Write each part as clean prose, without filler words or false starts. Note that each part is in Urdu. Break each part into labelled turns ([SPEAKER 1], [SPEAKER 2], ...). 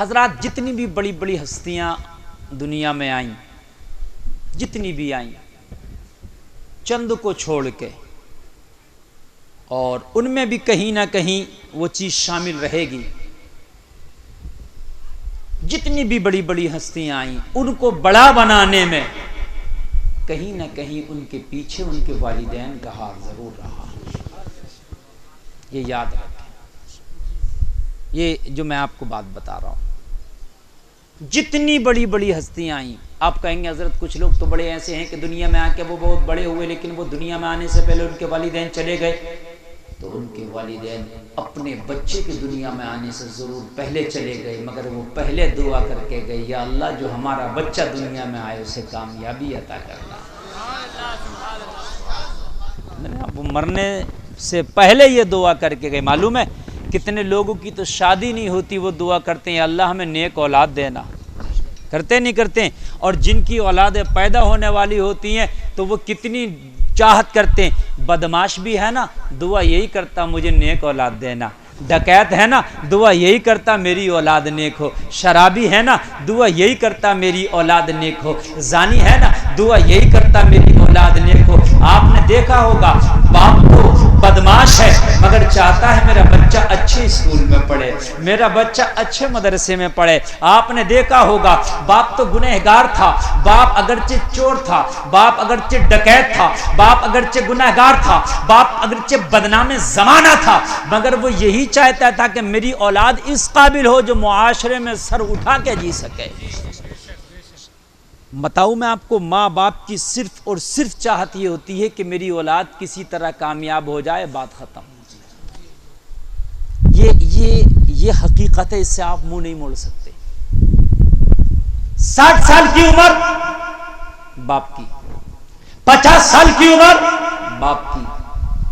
[SPEAKER 1] حضرات جتنی بھی بڑی بڑی ہستیاں دنیا میں آئیں، جتنی بھی آئیں، چند کو چھوڑ کے، اور ان میں بھی کہیں نہ کہیں وہ چیز شامل رہے گی، جتنی بھی بڑی بڑی ہستیاں آئیں ان کو بڑا بنانے میں کہیں نہ کہیں ان کے پیچھے ان کے والدین کا ہاتھ ضرور رہا۔ یہ یاد رکھیں، یہ جو میں آپ کو بات بتا رہا ہوں، جتنی بڑی بڑی ہستیاں آئیں، آپ کہیں گے حضرت کچھ لوگ تو بڑے ایسے ہیں کہ دنیا میں آ کے وہ بہت بڑے ہوئے لیکن وہ دنیا میں آنے سے پہلے ان کے والدین چلے گئے، تو ان کے والدین اپنے بچے کے دنیا میں آنے سے ضرور پہلے چلے گئے، مگر وہ پہلے دعا کر کے گئے، یا اللہ جو ہمارا بچہ دنیا میں آئے اسے کامیابی عطا کرنا۔ وہ مرنے سے پہلے یہ دعا کر کے گئے۔ معلوم ہے کتنے لوگوں کی تو شادی نہیں ہوتی، وہ دعا کرتے ہیں اللہ ہمیں نیک اولاد دینا، کرتے نہیں کرتے؟ اور جن کی اولادیں پیدا ہونے والی ہوتی ہیں تو وہ کتنی چاہت کرتے ہیں، بدماش بھی ہے نا دعا یہی کرتا مجھے نیک اولاد دینا، ڈکیت ہے نا دعا یہی کرتا میری اولاد نیک ہو، شرابی ہے نا دعا یہی کرتا میری اولاد نیک ہو، زانی ہے نا دعا یہی کرتا میری اولاد نیک ہو۔ آپ نے دیکھا ہوگا باپ تو بدماش ہے مگر چاہتا ہے میرا بچہ اچھے اسکول میں پڑھے، میرا بچہ اچھے مدرسے میں پڑھے۔ آپ نے دیکھا ہوگا باپ تو گنہگار تھا، باپ اگرچہ چور تھا، باپ اگرچہ ڈکیت تھا، باپ اگرچہ گنہگار تھا، باپ اگرچہ بدنام زمانہ تھا، مگر وہ یہی چاہتا تھا کہ میری اولاد اس قابل ہو جو معاشرے میں سر اٹھا کے جی سکے۔ بتاؤں میں آپ کو، ماں باپ کی صرف اور صرف چاہت یہ ہوتی ہے کہ میری اولاد کسی طرح کامیاب ہو جائے، بات ختم۔ یہ حقیقت ہے، اس سے آپ منہ نہیں موڑ سکتے۔ 60 سال کی عمر باپ کی، 50 سال کی عمر باپ کی۔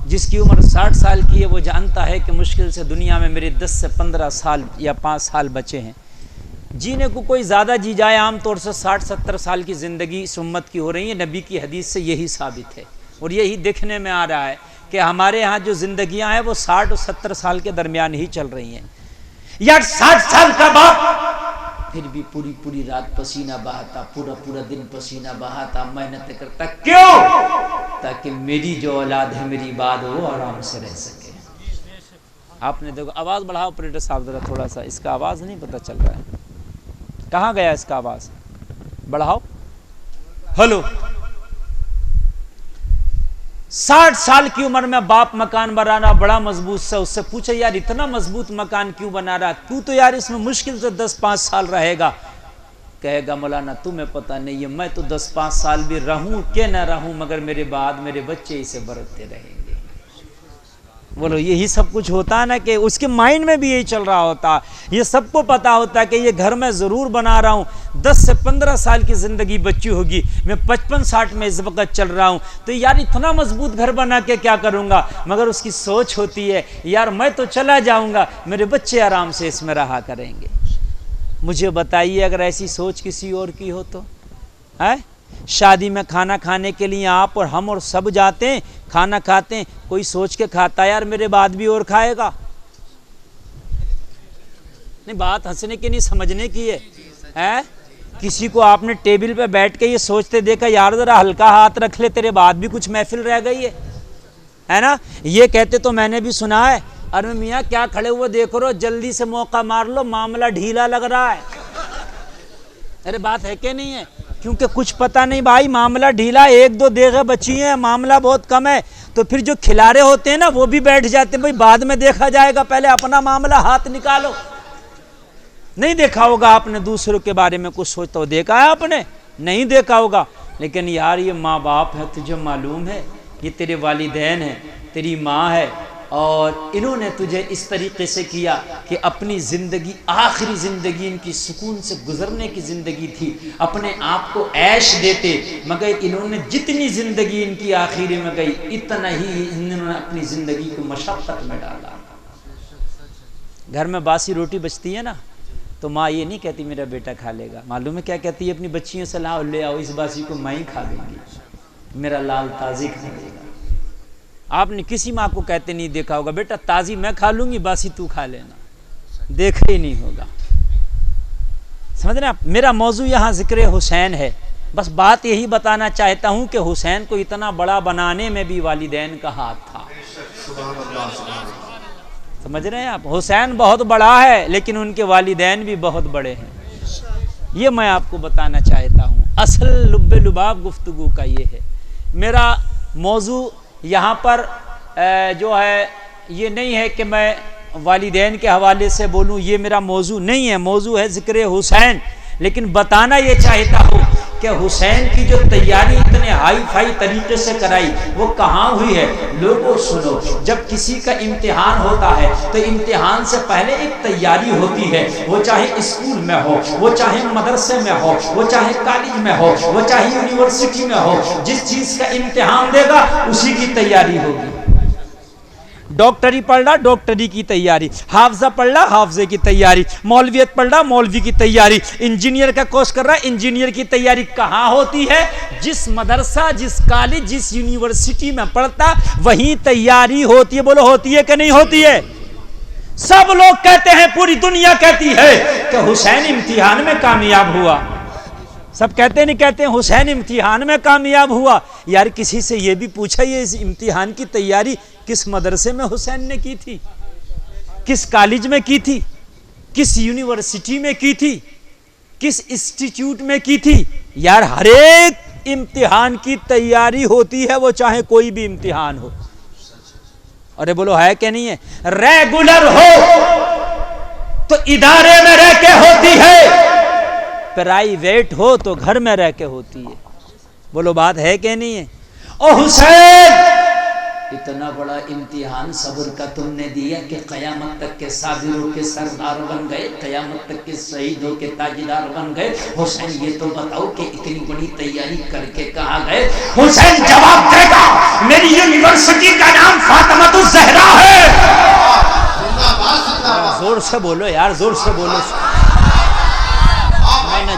[SPEAKER 1] جس کی عمر 60 سال کی ہے وہ جانتا ہے کہ مشکل سے دنیا میں میرے 10 سے 15 سال یا 5 سال بچے ہیں، جینے کو کوئی زیادہ جی جائے، عام طور سے 60-70 سال کی زندگی اس امت کی ہو رہی ہے۔ نبی کی حدیث سے یہی ثابت ہے اور یہی دیکھنے میں آ رہا ہے کہ ہمارے ہاں جو زندگیاں ہیں وہ 60 اور 70 سال کے درمیان ہی چل رہی ہیں۔ یا 60 سال کا باپ پھر بھی پوری رات پسینہ بہاتا، پورا دن پسینہ بہاتا، محنت کرتا، کیوں؟ تاکہ میری جو اولاد ہے میری بعد وہ آرام سے رہ سکے۔ آپ نے دیکھو، آواز بڑھاؤ آپریٹر صاحب ذرا تھوڑا سا، اس کا آواز نہیں پتہ چل رہا ہے، کہاں گیا اس کا آواز؟ بڑھاؤ، ہلو۔ 60 سال کی عمر میں باپ مکان بنا رہا بڑا مضبوط سے، اس سے پوچھے یار اتنا مضبوط مکان کیوں بنا رہا، تو یار اس میں مشکل سے 10-5 سال رہے گا۔ کہے گا مولانا تمہیں پتہ نہیں ہے، میں تو 10-5 سال بھی رہوں کہ نہ رہوں مگر میرے بعد میرے بچے اسے برتتے رہیں گے۔ بولو یہی سب کچھ ہوتا ہے نا، کہ اس کے مائنڈ میں بھی یہی چل رہا ہوتا، یہ سب کو پتا ہوتا ہے کہ یہ گھر میں ضرور بنا رہا ہوں، 10 سے 15 سال کی زندگی بچی ہوگی، میں 55-60 میں اس وقت چل رہا ہوں، تو یار اتنا مضبوط گھر بنا کے کیا کروں گا، مگر اس کی سوچ ہوتی ہے یار میں تو چلا جاؤں گا، میرے بچے آرام سے اس میں رہا کریں گے۔ مجھے بتائیے اگر ایسی سوچ کسی اور کی ہو تو ہے؟ شادی میں کھانا کھانے کے لیے آپ اور ہم اور سب جاتے ہیں، کھانا کھاتے ہیں، کوئی سوچ کے کھاتا ہے یار میرے بعد بھی اور کھائے گا؟ نہیں، بات ہنسنے کی نہیں سمجھنے کی ہے۔ کسی کو آپ نے ٹیبل پہ بیٹھ کے یہ سوچتے دیکھا یار ذرا ہلکا ہاتھ رکھ لے تیرے بعد بھی کچھ محفل رہ گئی ہے نا؟ یہ کہتے تو میں نے بھی سنا ہے، ارے میاں کیا کھڑے ہوئے دیکھ رہو، جلدی سے موقع مار لو، معاملہ ڈھیلا لگ رہا ہے۔ ارے بات ہے کہ نہیں ہے؟ کیونکہ کچھ پتہ نہیں بھائی، معاملہ ڈھیلا، 1-2 دیگیں بچی ہیں، معاملہ بہت کم ہے، تو پھر جو کھلارے ہوتے ہیں نا وہ بھی بیٹھ جاتے ہیں، بھائی بعد میں دیکھا جائے گا، پہلے اپنا معاملہ ہاتھ نکالو۔ نہیں دیکھا ہوگا آپ نے دوسروں کے بارے میں کچھ سوچتا ہو، دیکھا ہے آپ نے؟ نہیں دیکھا ہوگا، لیکن یار یہ ماں باپ ہے، تجھے معلوم ہے یہ تیرے والدین ہیں، تیری ماں ہے، اور انہوں نے تجھے اس طریقے سے کیا کہ اپنی زندگی، آخری زندگی ان کی سکون سے گزرنے کی زندگی تھی، اپنے آپ کو عیش دیتے، مگر انہوں نے جتنی زندگی ان کی آخری میں گئی اتنا ہی انہوں نے اپنی زندگی کو مشقت میں ڈالا۔ گھر میں باسی روٹی بچتی ہے نا تو ماں یہ نہیں کہتی میرا بیٹا کھا لے گا، معلوم ہے کیا کہتی ہے اپنی بچیوں سے، لاؤ لے آؤ اس باسی کو میں ہی کھا لوں گی، میرا لال تازی کھا لے گا۔ آپ نے کسی ماں کو کہتے نہیں دیکھا ہوگا بیٹا تازی میں کھا لوں گی باسی تو کھا لینا، دیکھا ہی نہیں ہوگا۔ سمجھ رہے ہیں آپ؟ میرا موضوع یہاں ذکر حسین ہے، بس بات یہی بتانا چاہتا ہوں کہ حسین کو اتنا بڑا بنانے میں بھی والدین کا ہاتھ تھا۔ سمجھ رہے ہیں آپ؟ حسین بہت بڑا ہے لیکن ان کے والدین بھی بہت بڑے ہیں، یہ میں آپ کو بتانا چاہتا ہوں۔ اصل لب لباب گفتگو کا یہ ہے۔ میرا موضوع یہاں پر جو ہے یہ نہیں ہے کہ میں والدین کے حوالے سے بولوں، یہ میرا موضوع نہیں ہے، موضوع ہے ذکر حسین۔ لیکن بتانا یہ چاہتا ہوں کہ حسین کی جو تیاری اتنے ہائی فائی طریقے سے کرائی وہ کہاں ہوئی ہے؟ لوگوں سنو، جب کسی کا امتحان ہوتا ہے تو امتحان سے پہلے ایک تیاری ہوتی ہے، وہ چاہے اسکول میں ہو، وہ چاہے مدرسے میں ہو، وہ چاہے کالج میں ہو، وہ چاہے یونیورسٹی میں ہو، جس چیز کا امتحان دے گا اسی کی تیاری ہوگی۔ ڈاکٹری پڑھ رہا ڈاکٹری کی تیاری، حافظہ پڑھ رہا حافظے کی تیاری، مولویت پڑھ رہا مولوی کی تیاری، انجینئر کا کورس کر رہا انجینئر کی تیاری کہاں ہوتی ہے؟ جس مدرسہ، جس کالج، جس یونیورسٹی میں پڑھتا وہیں تیاری ہوتی ہے۔ بولو ہوتی ہے کہ نہیں ہوتی ہے؟ سب لوگ کہتے ہیں، پوری دنیا کہتی ہے کہ حسین امتحان میں کامیاب ہوا۔ سب کہتے نہیں کہتے ہیں حسین امتحان میں کامیاب ہوا؟ یار کسی سے یہ بھی پوچھا یہ اس امتحان کی تیاری کس مدرسے میں حسین نے کی تھی، کس کالج میں کی تھی، کس یونیورسٹی میں کی تھی، کس انسٹیٹیوٹ میں کی تھی؟ یار ہر ایک امتحان کی تیاری ہوتی ہے، وہ چاہے کوئی بھی امتحان ہو۔ ارے بولو ہے کہ نہیں ہے؟ ریگولر ہو تو ادارے میں رہ کے ہوتی ہے، پرائیویٹ ہو تو گھر میں رہ کے ہوتی ہے۔ بولو بات ہے کہ نہیں ہے؟ او حسین، اتنا بڑا امتحان صبر کا تم نے دیا کہ قیامت تک کے صابروں کے سردار بن گئے، قیامت تک کے شہیدوں کے تاجدار بن گئے۔ حسین یہ تو بتاؤ کہ اتنی بڑی تیاری کر کے کہاں گئے؟ حسین جواب دے گا، میری یونیورسٹی کا نام فاطمۃ الزہرا ہے۔ زور سے بولو یار، زور سے بولو۔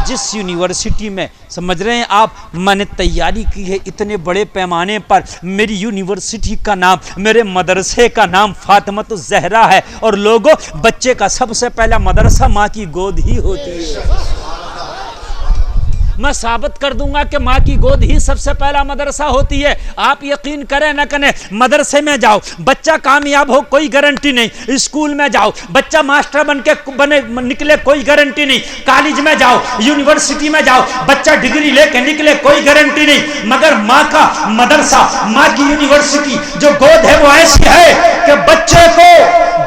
[SPEAKER 1] جس یونیورسٹی میں، سمجھ رہے ہیں آپ، میں نے تیاری کی ہے اتنے بڑے پیمانے پر، میری یونیورسٹی کا نام، میرے مدرسے کا نام فاطمۃ الزہرا ہے، اور لوگوں بچے کا سب سے پہلا مدرسہ ماں کی گود ہی ہوتی ہے۔ میں ثابت کر دوں گا کہ ماں کی گود ہی سب سے پہلا مدرسہ ہوتی ہے۔ آپ یقین کریں نہ کریں، مدرسے میں جاؤ بچہ کامیاب ہو کوئی گارنٹی نہیں، اسکول میں جاؤ بچہ ماسٹر بن کے نکلے کوئی گارنٹی نہیں، کالج میں جاؤ، یونیورسٹی میں جاؤ بچہ ڈگری لے کے نکلے کوئی گارنٹی نہیں، مگر ماں کا مدرسہ، ماں کی یونیورسٹی جو گود ہے وہ ایسی ہے کہ بچے کو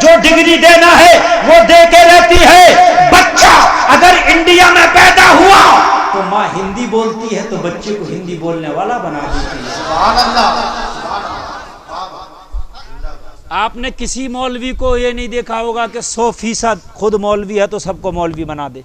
[SPEAKER 1] جو ڈگری دینا ہے وہ دے کے رہتی ہے۔ بچہ اگر انڈیا میں پیدا ہوا تو ماں ہندی بولتی ہے تو بچے کو ہندی بولنے والا بنا دیتی ہے۔ سبحان اللہ۔ آپ نے کسی مولوی کو یہ نہیں دیکھا ہوگا کہ 100% خود مولوی ہے تو سب کو مولوی بنا دے۔